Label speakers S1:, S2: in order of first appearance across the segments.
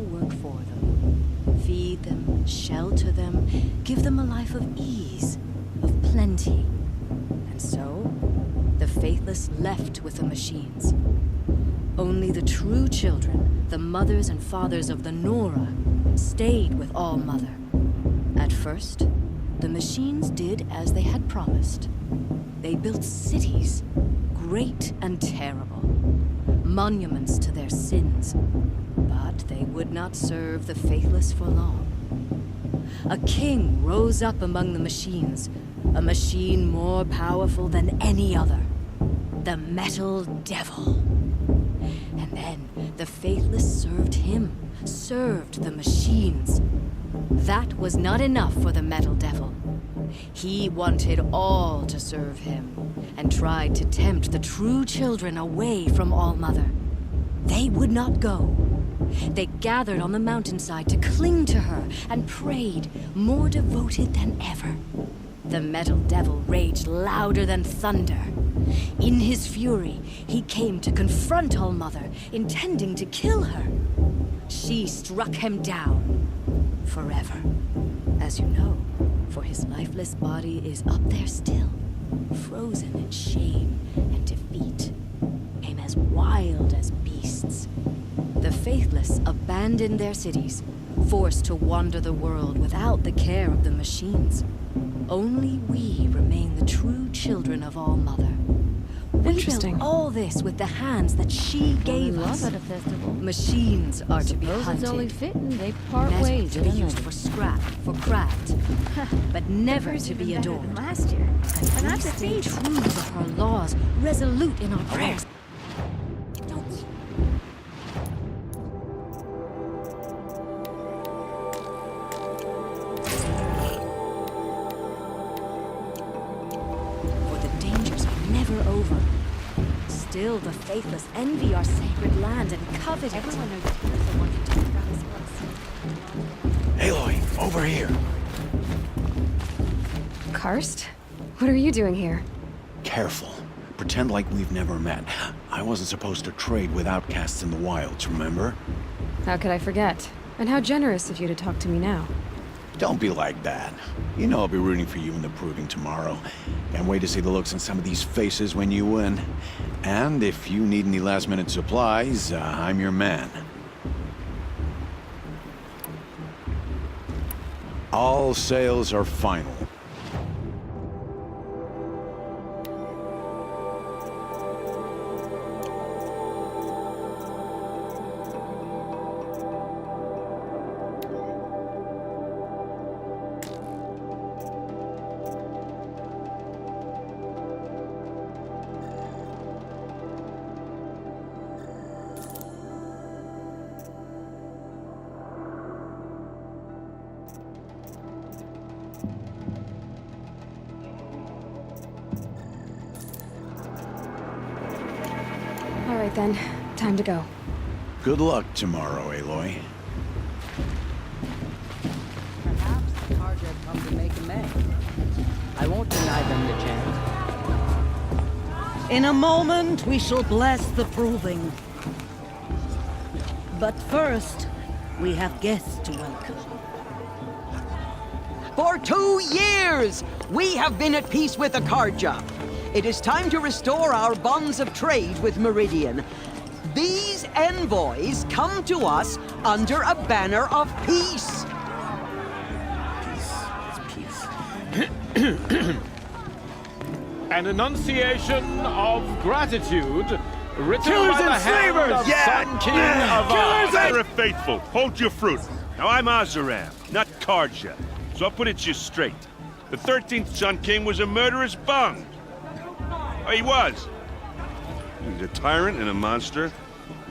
S1: special work for them. Feed them, shelter them, give them a life of ease, of plenty. And so, the Faithless left with the machines. Only the true children, the mothers and fathers of the Nora, stayed with All-Mother. At first, the machines did as they had promised. They built cities, great and terrible, monuments to their sins. But they would not serve the Faithless for long. A king rose up among the machines, a machine more powerful than any other. The Metal Devil. And then the Faithless served him, served the machines. That was not enough for the Metal Devil. He wanted all to serve him, and tried to tempt the true children away from All-Mother. They would not go. They gathered on the mountainside to cling to her and prayed, more devoted than ever. The Metal Devil raged louder than thunder. In his fury, he came to confront All-Mother, intending to kill her. She struck him down. Forever. As you know, for his lifeless body is up there still, frozen in shame and defeat, came as wild as beasts. The Faithless abandoned their cities, forced to wander the world without the care of the machines. Only we remain the true children of All-Mother. We built all this with the hands that she gave us.
S2: At a festival.
S1: Machines are to be hunted.
S2: It's only fitting they part
S1: Metal
S2: ways.
S1: to be used for scrap, for craft, but never to be adored.
S2: Last year.
S1: And we stay true to her laws, resolute in our prayers. For the dangers are never over. Still, the Faithless envy our sacred land and covet it.
S2: Everyone knows you're the one who took us.
S3: Aloy, over here.
S4: Karst? What are you doing here?
S3: Careful. Pretend like we've never met. I wasn't supposed to trade with outcasts in the wilds, remember?
S4: How could I forget? And how generous of you to talk to me now.
S3: Don't be like that. You know I'll be rooting for you in the proving tomorrow. Can't wait to see the looks on some of these faces when you win. And if you need any last-minute supplies, I'm your man. All sales are final.
S4: All right then, time to go.
S3: Good luck tomorrow, Aloy.
S5: Perhaps the Carja have come to make amends. I won't deny them the chance.
S6: In a moment, we shall bless the proving. But first, we have guests to welcome.
S7: For 2 years, we have been at peace with the Carja. It is time to restore our bonds of trade with Meridian. These envoys come to us under a banner of peace.
S8: An enunciation of gratitude written
S9: Killers
S8: by the
S9: and
S8: hand
S9: slavers!
S8: of Sun King of
S9: Killers
S8: Oz.
S9: and faithful, hold your fruit. Now I'm Oseram, not Carja. So I'll put it to you straight. The 13th Sun King was a murderous bung. Oh, he was. He's a tyrant and a monster.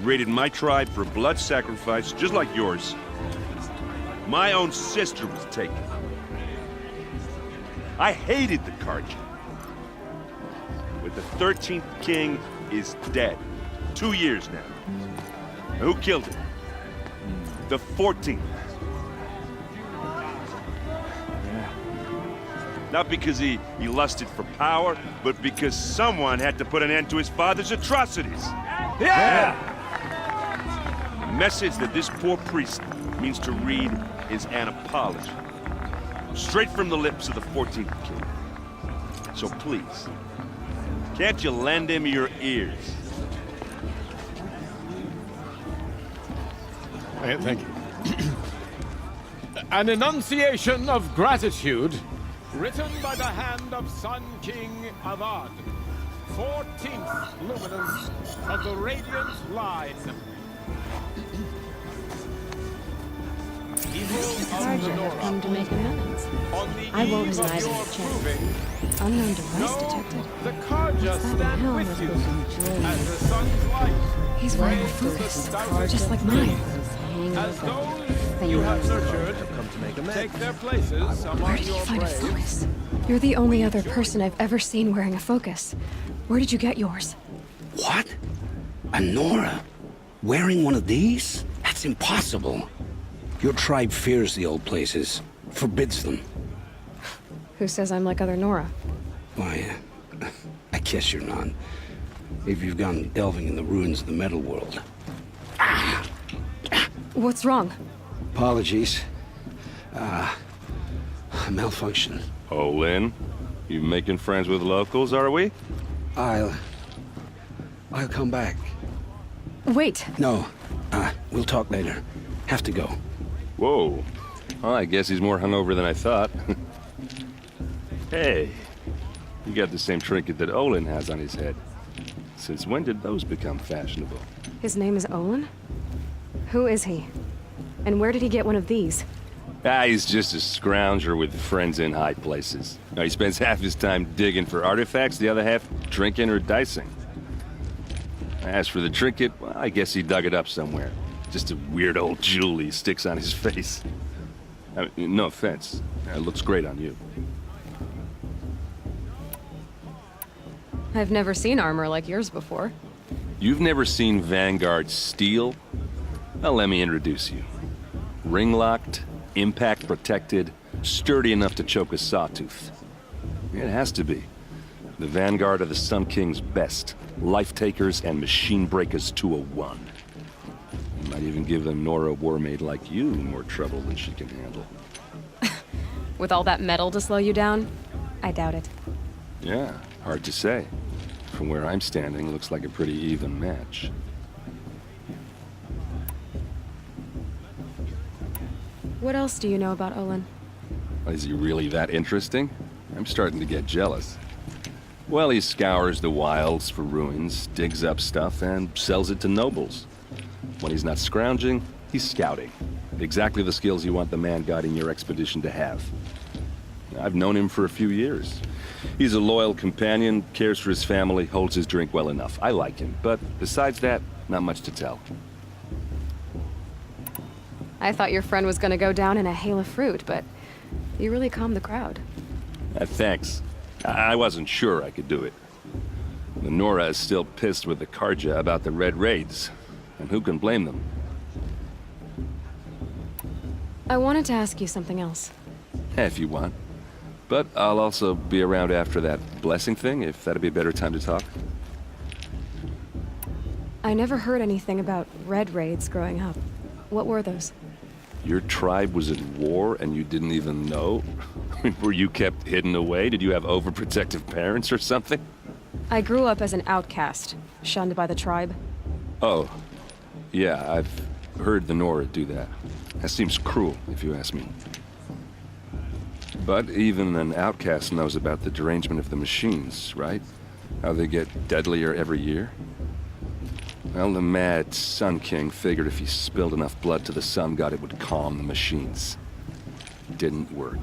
S9: Raided my tribe for blood sacrifice, just like yours. My own sister was taken. I hated the Carja. But the 13th king is dead. 2 years now. And who killed him? The 14th. Not because he lusted for power, but because someone had to put an end to his father's atrocities.
S8: Yeah!
S9: message that this poor priest means to read is an apology. Straight from the lips of the 14th king. So please, can't you lend him your ears?
S8: Thank you. An enunciation of gratitude, written by the hand of Sun King Avad, 14th luminance of the Radiant Line.
S4: Carja have come to make amends. I won't deny them a chance. Unknown device detected.
S8: The Carja
S4: What's that
S8: stand
S4: hell
S8: with
S4: with
S8: you
S4: those
S8: as the sun's light.
S4: He's wearing a focus, just like mine.
S8: As those you have nurtured take their places
S4: Where
S8: among
S4: did you
S8: your
S4: find a
S8: braves.
S4: focus? You're the only other person I've ever seen wearing a focus. Where did you get yours?
S10: What? A Nora? Wearing one of these? That's impossible. Your tribe fears the old places, forbids them.
S4: Who says I'm like other Nora?
S10: Why, I guess you're none. If you've gone delving in the ruins of the metal world.
S4: What's wrong?
S10: Apologies. A malfunction.
S9: Oh, Lynn, you making friends with locals, are we?
S10: I'll come back.
S4: Wait.
S10: No, we'll talk later. Have to go.
S9: Whoa. Well, I guess he's more hungover than I thought. Hey, you got the same trinket that Olin has on his head. Since when did those become fashionable?
S4: His name is Olin? Who is he? And where did he get one of these?
S9: He's just a scrounger with friends in high places. Now, he spends half his time digging for artifacts, the other half drinking or dicing. As for the trinket, well, I guess he dug it up somewhere. Just a weird old jewel he sticks on his face. I mean, no offense. It looks great on you.
S4: I've never seen armor like yours before.
S9: You've never seen Vanguard steel? Well, let me introduce you. Ring-locked, impact-protected, sturdy enough to choke a sawtooth. It has to be. The Vanguard of the Sun King's best. Life-takers and machine-breakers 201. You might even give a Nora Warmaid like you more trouble than she can handle.
S4: With all that metal to slow you down? I doubt it.
S9: Yeah, hard to say. From where I'm standing, looks like a pretty even match.
S4: What else do you know about Olin?
S9: Is he really that interesting? I'm starting to get jealous. Well, he scours the wilds for ruins, digs up stuff, and sells it to nobles. When he's not scrounging, he's scouting. Exactly the skills you want the man guiding your expedition to have. I've known him for a few years. He's a loyal companion, cares for his family, holds his drink well enough. I like him, but besides that, not much to tell.
S4: I thought your friend was gonna go down in a hail of fruit, but you really calmed the crowd.
S9: Thanks. I wasn't sure I could do it. The Nora is still pissed with the Carja about the Red Raids, and who can blame them?
S4: I wanted to ask you something else.
S9: If you want. But I'll also be around after that blessing thing, if that'd be a better time to talk.
S4: I never heard anything about Red Raids growing up. What were those?
S9: Your tribe was at war and you didn't even know? Were you kept hidden away? Did you have overprotective parents or something?
S4: I grew up as an outcast, shunned by the tribe.
S9: Oh, yeah, I've heard the Nora do that. That seems cruel, if you ask me. But even an outcast knows about the derangement of the machines, right? How they get deadlier every year? Well, the mad Sun King figured if he spilled enough blood to the Sun God, it would calm the machines. Didn't work.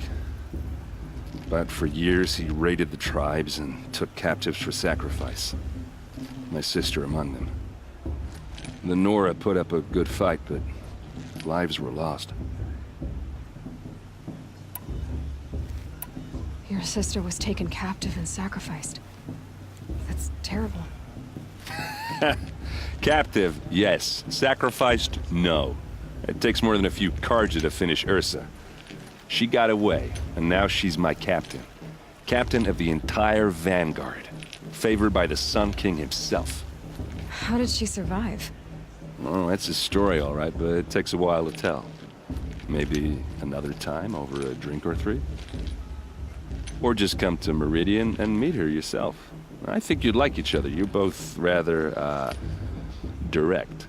S9: But for years, he raided the tribes and took captives for sacrifice. My sister among them. The Nora put up a good fight, but lives were lost.
S4: Your sister was taken captive and sacrificed. That's terrible.
S9: Captive, yes. Sacrificed, no. It takes more than a few Carja to finish Ursa. She got away, and now she's my captain. Captain of the entire Vanguard. Favored by the Sun King himself.
S4: How did she survive?
S11: Oh, that's a story, all right, but it takes a while to tell. Maybe another time over a drink or three? Or just come to Meridian and meet her yourself. I think you'd like each other. You're both rather, direct.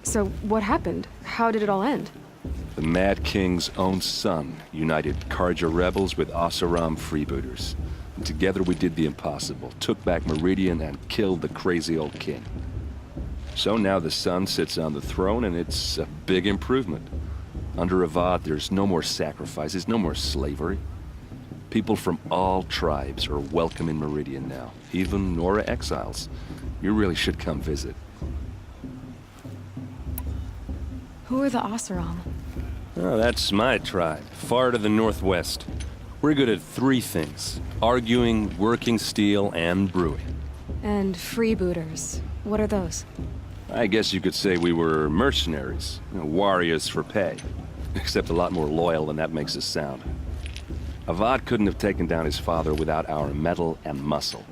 S12: So, what happened? How did it all end?
S11: The Mad King's own son united Carja rebels with Oseram freebooters. And together we did the impossible, took back Meridian and killed the crazy old king. So now the son sits on the throne, and it's a big improvement. Under Avad, there's no more sacrifices, no more slavery. People from all tribes are welcome in Meridian now, even Nora exiles. You really should come visit.
S12: Who are the Oseram?
S11: Oh, that's my tribe, far to the northwest. We're good at three things: arguing, working steel, and brewing.
S12: And freebooters. What are those?
S11: I guess you could say we were mercenaries, warriors for pay. Except a lot more loyal than that makes us sound. Avad couldn't have taken down his father without our metal and muscle.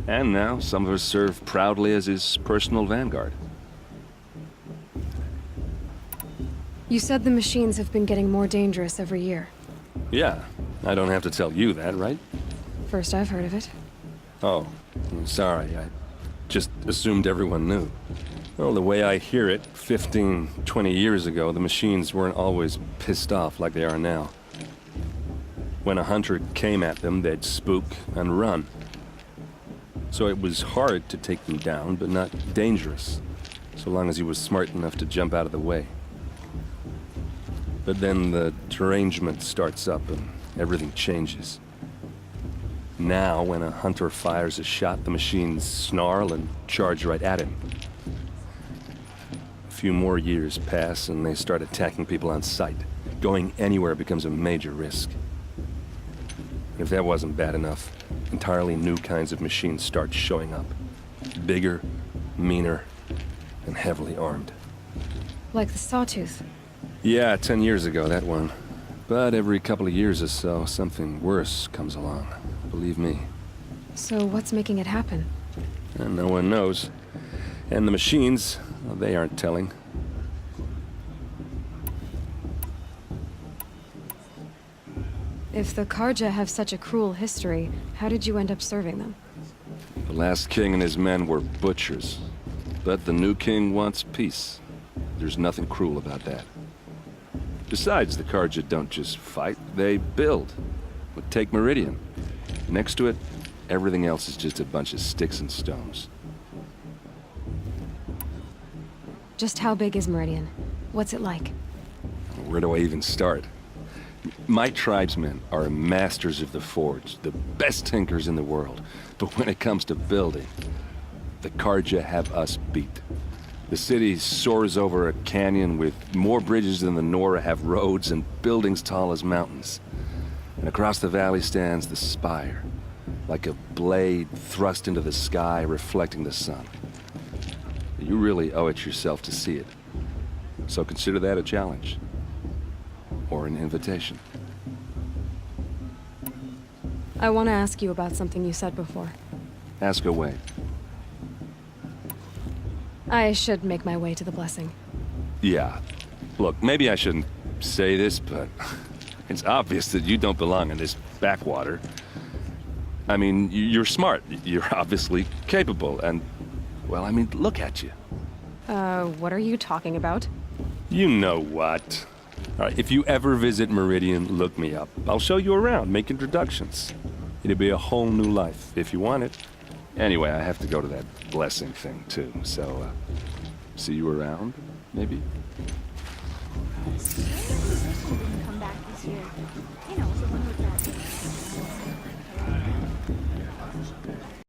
S11: And now some of us serve proudly as his personal vanguard.
S12: You said the machines have been getting more dangerous every year.
S11: Yeah, I don't have to tell you that, right?
S12: First I've heard of it.
S11: Oh, I'm sorry. I just assumed everyone knew. Well, the way I hear it, 15, 20 years ago, the machines weren't always pissed off like they are now. When a hunter came at them, they'd spook and run. So it was hard to take them down, but not dangerous, so long as he was smart enough to jump out of the way. But then the derangement starts up and everything changes. Now, when a hunter fires a shot, the machines snarl and charge right at him. A few more years pass and they start attacking people on sight. Going anywhere becomes a major risk. And if that wasn't bad enough, entirely new kinds of machines start showing up. Bigger, meaner, and heavily armed.
S12: Like the Sawtooth.
S11: Yeah, 10 years ago, that one. But every couple of years or so, something worse comes along. Believe me.
S12: So what's making it happen?
S11: And no one knows. And the machines, well, they aren't telling.
S12: If the Carja have such a cruel history, how did you end up serving them?
S11: The last king and his men were butchers. But the new king wants peace. There's nothing cruel about that. Besides, the Carja don't just fight, they build. But take Meridian. Next to it, everything else is just a bunch of sticks and stones.
S12: Just how big is Meridian? What's it like?
S11: Where do I even start? My tribesmen are masters of the forge, the best tinkers in the world. But when it comes to building, the Carja have us beat. The city soars over a canyon with more bridges than the Nora have roads and buildings tall as mountains. And across the valley stands the spire, like a blade thrust into the sky reflecting the sun. You really owe it yourself to see it. So consider that a challenge. Or an invitation.
S12: I want to ask you about something you said before.
S11: Ask away.
S12: I should make my way to the blessing.
S11: Yeah. Look, maybe I shouldn't say this, but it's obvious that you don't belong in this backwater. I mean, you're smart. You're obviously capable, and, well, I mean, look at you.
S12: What are you talking about?
S11: You know what. All right, if you ever visit Meridian, look me up. I'll show you around, make introductions. It'll be a whole new life, if you want it. Anyway, I have to go to that blessing thing, too, so, see you around, maybe?